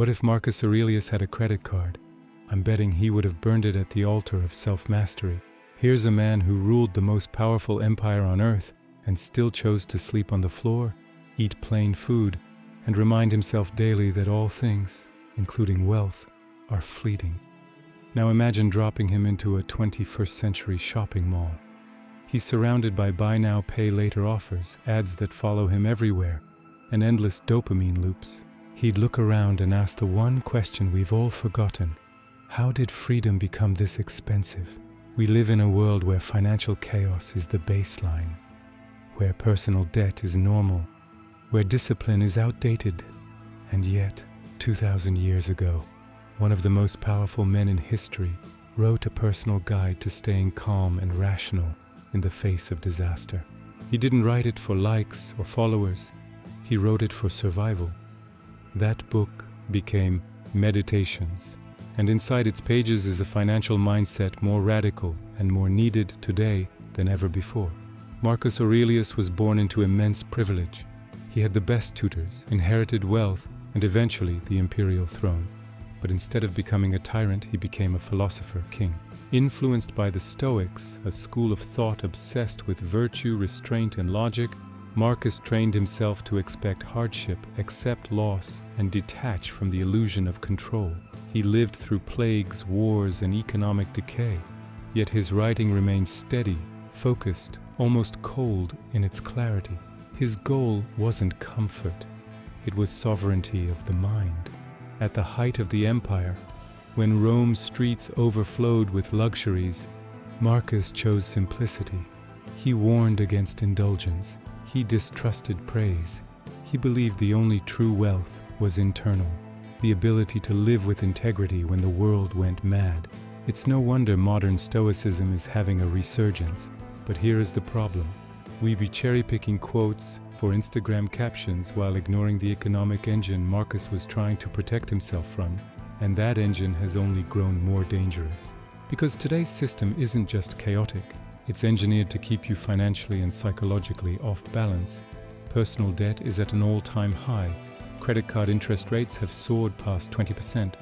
What if Marcus Aurelius had a credit card? I'm betting he would have burned it at the altar of self-mastery. Here's a man who ruled the most powerful empire on earth and still chose to sleep on the floor, eat plain food, and remind himself daily that all things, including wealth, are fleeting. Now imagine dropping him into a 21st century shopping mall. He's surrounded by buy now, pay later offers, ads that follow him everywhere, and endless dopamine loops. He'd look around and ask the one question we've all forgotten: how did freedom become this expensive? We live in a world where financial chaos is the baseline, where personal debt is normal, where discipline is outdated. And yet, 2,000 years ago, one of the most powerful men in history wrote a personal guide to staying calm and rational in the face of disaster. He didn't write it for likes or followers. He wrote it for survival. That book became Meditations, and inside its pages is a financial mindset more radical and more needed today than ever before. Marcus Aurelius was born into immense privilege. He had the best tutors, inherited wealth, and eventually the imperial throne. But instead of becoming a tyrant, he became a philosopher-king. Influenced by the Stoics, a school of thought obsessed with virtue, restraint, and logic, Marcus trained himself to expect hardship, accept loss, and detach from the illusion of control. He lived through plagues, wars, and economic decay, yet his writing remained steady, focused, almost cold in its clarity. His goal wasn't comfort, it was sovereignty of the mind. At the height of the empire, when Rome's streets overflowed with luxuries, Marcus chose simplicity. He warned against indulgence. He distrusted praise. He believed the only true wealth was internal, the ability to live with integrity when the world went mad. It's no wonder modern Stoicism is having a resurgence. But here is the problem. We be cherry-picking quotes for Instagram captions while ignoring the economic engine Marcus was trying to protect himself from, and that engine has only grown more dangerous. Because today's system isn't just chaotic, it's engineered to keep you financially and psychologically off balance. Personal debt is at an all-time high. Credit card interest rates have soared past 20%,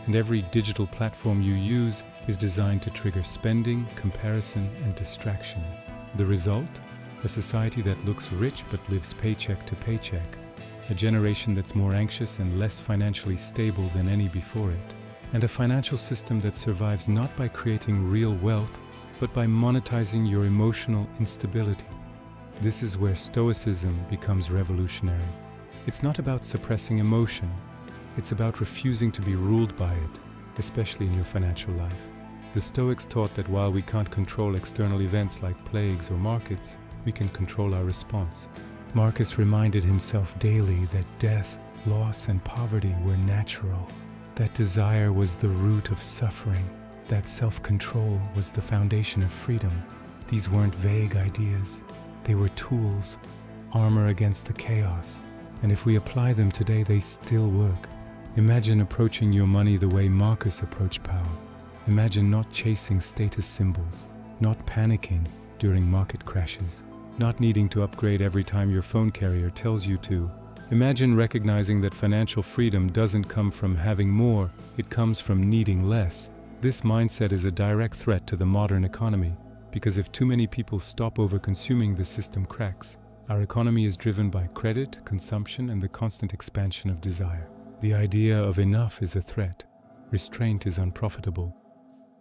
and every digital platform you use is designed to trigger spending, comparison, and distraction. The result? A society that looks rich but lives paycheck to paycheck. A generation that's more anxious and less financially stable than any before it. And a financial system that survives not by creating real wealth, but by monetizing your emotional instability. This is where Stoicism becomes revolutionary. It's not about suppressing emotion. It's about refusing to be ruled by it, especially in your financial life. The Stoics taught that while we can't control external events like plagues or markets, we can control our response. Marcus reminded himself daily that death, loss, and poverty were natural. That desire was the root of suffering. That self-control was the foundation of freedom. These weren't vague ideas. They were tools, armor against the chaos. And if we apply them today, they still work. Imagine approaching your money the way Marcus approached power. Imagine not chasing status symbols, not panicking during market crashes, not needing to upgrade every time your phone carrier tells you to. Imagine recognizing that financial freedom doesn't come from having more, it comes from needing less. This mindset is a direct threat to the modern economy, because if too many people stop over-consuming, the system cracks. Our economy is driven by credit, consumption, and the constant expansion of desire. The idea of enough is a threat. Restraint is unprofitable.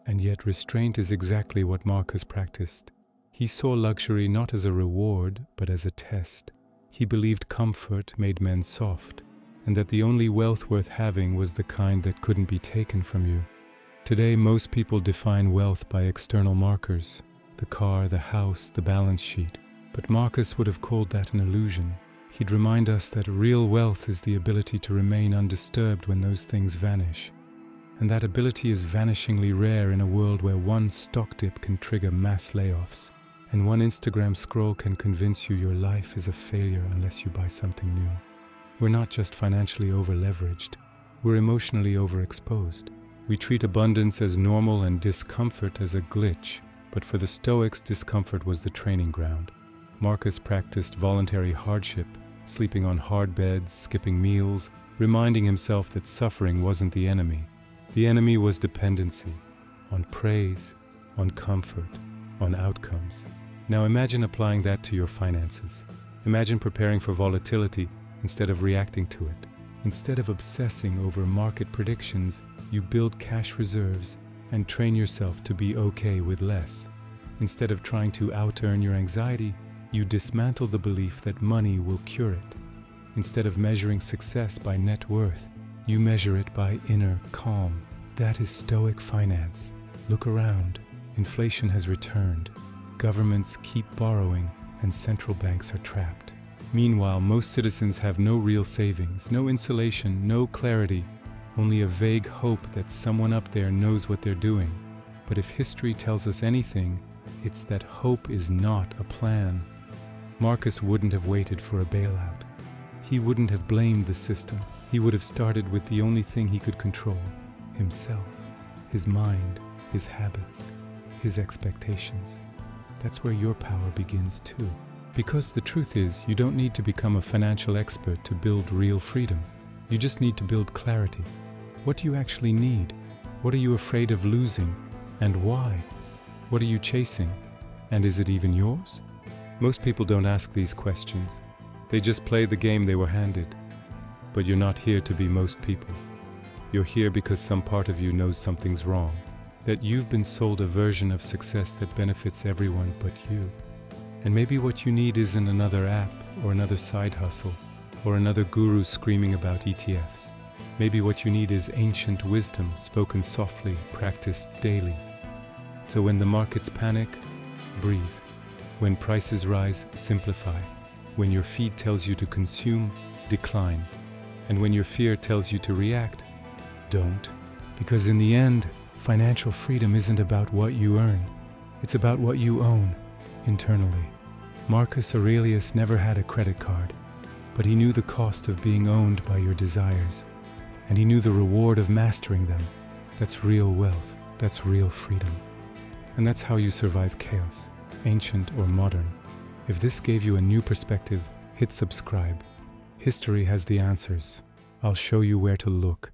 And yet restraint is exactly what Marcus practiced. He saw luxury not as a reward, but as a test. He believed comfort made men soft, and that the only wealth worth having was the kind that couldn't be taken from you. Today, most people define wealth by external markers, the car, the house, the balance sheet. But Marcus would have called that an illusion. He'd remind us that real wealth is the ability to remain undisturbed when those things vanish. And that ability is vanishingly rare in a world where one stock dip can trigger mass layoffs, and one Instagram scroll can convince you your life is a failure unless you buy something new. We're not just financially over-leveraged, we're emotionally overexposed. We treat abundance as normal and discomfort as a glitch, but for the Stoics, discomfort was the training ground. Marcus practiced voluntary hardship, sleeping on hard beds, skipping meals, reminding himself that suffering wasn't the enemy. The enemy was dependency, on praise, on comfort, on outcomes. Now imagine applying that to your finances. Imagine preparing for volatility instead of reacting to it. Instead of obsessing over market predictions, you build cash reserves and train yourself to be okay with less. Instead of trying to out-earn your anxiety, you dismantle the belief that money will cure it. Instead of measuring success by net worth, you measure it by inner calm. That is Stoic finance. Look around. Inflation has returned. Governments keep borrowing, and central banks are trapped. Meanwhile, most citizens have no real savings, no insulation, no clarity, only a vague hope that someone up there knows what they're doing. But if history tells us anything, it's that hope is not a plan. Marcus wouldn't have waited for a bailout. He wouldn't have blamed the system. He would have started with the only thing he could control, himself, his mind, his habits, his expectations. That's where your power begins too. Because the truth is, you don't need to become a financial expert to build real freedom. You just need to build clarity. What do you actually need? What are you afraid of losing? And why? What are you chasing? And is it even yours? Most people don't ask these questions. They just play the game they were handed. But you're not here to be most people. You're here because some part of you knows something's wrong. That you've been sold a version of success that benefits everyone but you. And maybe what you need isn't another app or another side hustle or another guru screaming about ETFs. Maybe what you need is ancient wisdom spoken softly, practiced daily. So when the markets panic, breathe. When prices rise, simplify. When your feed tells you to consume, decline. And when your fear tells you to react, don't. Because in the end, financial freedom isn't about what you earn. It's about what you own internally. Marcus Aurelius never had a credit card, but he knew the cost of being owned by your desires. And he knew the reward of mastering them. That's real wealth. That's real freedom. And that's how you survive chaos, ancient or modern. If this gave you a new perspective, hit subscribe. History has the answers. I'll show you where to look.